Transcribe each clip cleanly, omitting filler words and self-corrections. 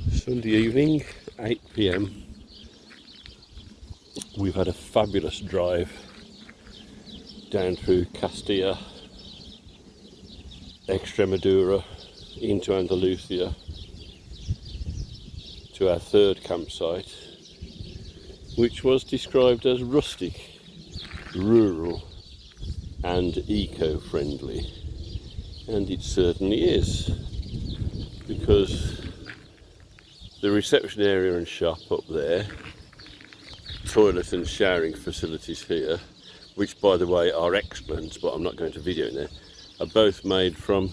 Sunday evening, 8 p.m. We've had a fabulous drive down through Castilla, Extremadura, into Andalusia to our third campsite, which was described as rustic, rural and eco-friendly, and it certainly is, because the reception area and shop up there, toilet and showering facilities here, which by the way are excellent, but I'm not going to video in there, are both made from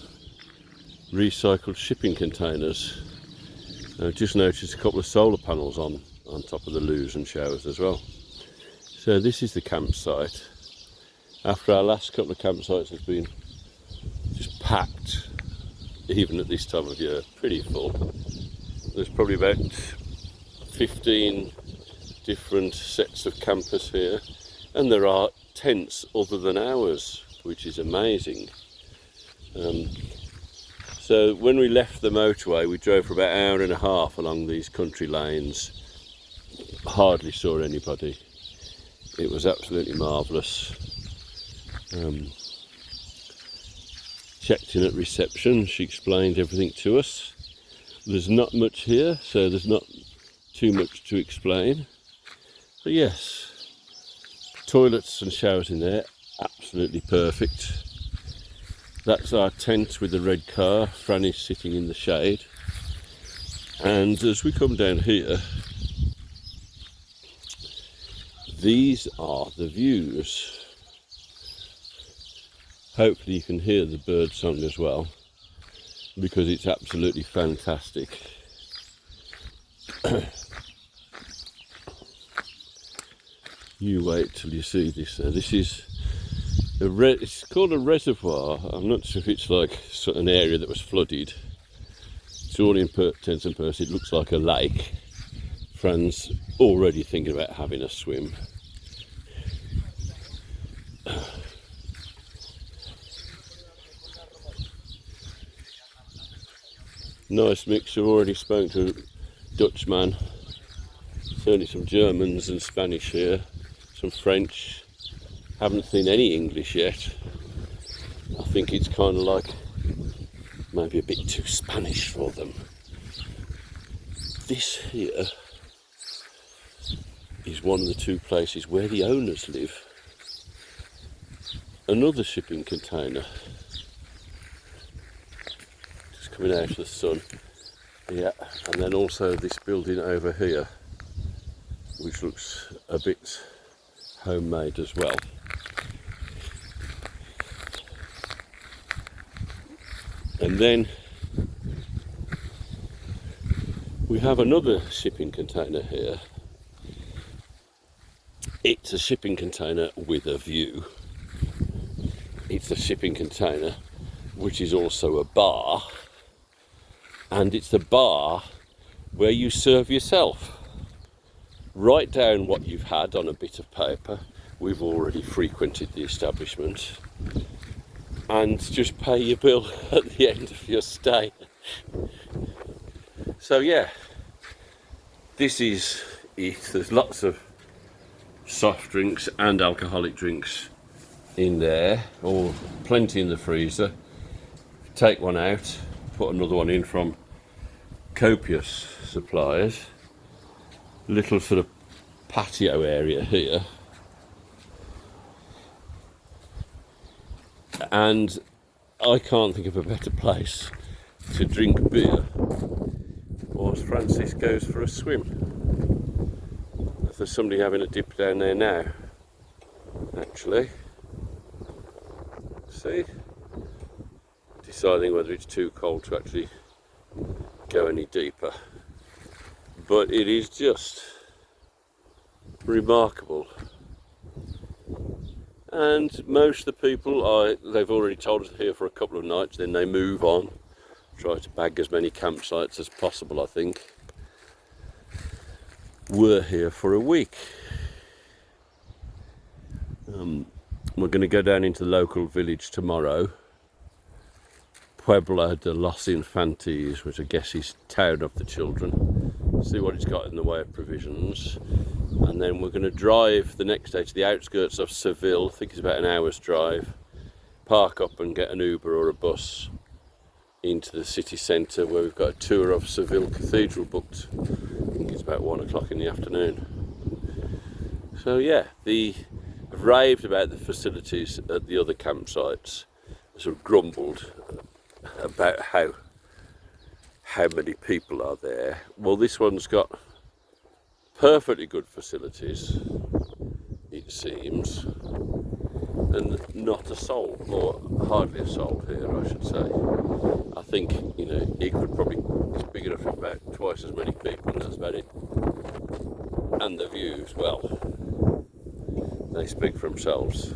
recycled shipping containers. I've just noticed a couple of solar panels on top of the loos and showers as well. So this is the campsite. After our last couple of campsites has been just packed, even at this time of year, pretty full. There's probably about 15 different sets of campers here, and there are tents other than ours, which is amazing. So when we left the motorway, we drove for about an hour and a half along these country lanes. Hardly saw anybody. It was absolutely marvellous. Checked in at reception, she explained everything to us. There's not much here, so there's not too much to explain. But yes, toilets and showers in there, absolutely perfect. That's our tent with the red car. Franny's sitting in the shade. And as we come down here, these are the views. Hopefully you can hear the bird song as well, because it's absolutely fantastic. You wait till you see this. This is it's called a reservoir. I'm not sure if it's like an area that was flooded. It's all in intents and purposes. It looks like a lake. Fran's already thinking about having a swim. Nice mixture. Already spoke to a Dutchman, certainly some Germans and Spanish here, some French. Haven't seen any English yet. I think it's kind of like maybe a bit too Spanish for them. This here is one of the two places where the owners live. Another shipping container. Coming out of the sun, yeah, and then also this building over here, which looks a bit homemade as well. And then we have another shipping container here. It's a shipping container with a view. It's a shipping container which is also a bar. And it's the bar where you serve yourself. Write down what you've had on a bit of paper. We've already frequented the establishment. And just pay your bill at the end of your stay. So yeah, this is it. There's lots of soft drinks and alcoholic drinks in there, or plenty in the freezer. Take one out, put another one in from copious suppliers. Little sort of patio area here, and I can't think of a better place to drink beer whilst Francis goes for a swim. If there's somebody having a dip down there now, actually, see, deciding whether it's too cold to actually go any deeper. But it is just remarkable. And most of the people, they've already told us they're here for a couple of nights, then they move on, try to bag as many campsites as possible, I think. We're here for a week. We're going to go down into the local village tomorrow, Pueblo de los Infantes, which I guess is Town of the Children. See what it's got in the way of provisions. And then we're going to drive the next day to the outskirts of Seville. I think it's about an hour's drive. Park up and get an Uber or a bus into the city centre, where we've got a tour of Seville Cathedral booked. I think it's about 1 o'clock in the afternoon. So yeah, I've raved about the facilities at the other campsites. I sort of grumbled about how many people are there. Well, this one's got perfectly good facilities, it seems, and not a soul, or hardly a soul here, I should say. I think, you know, it could probably, it's big enough for about twice as many people, and that's about it. And the views, well, they speak for themselves.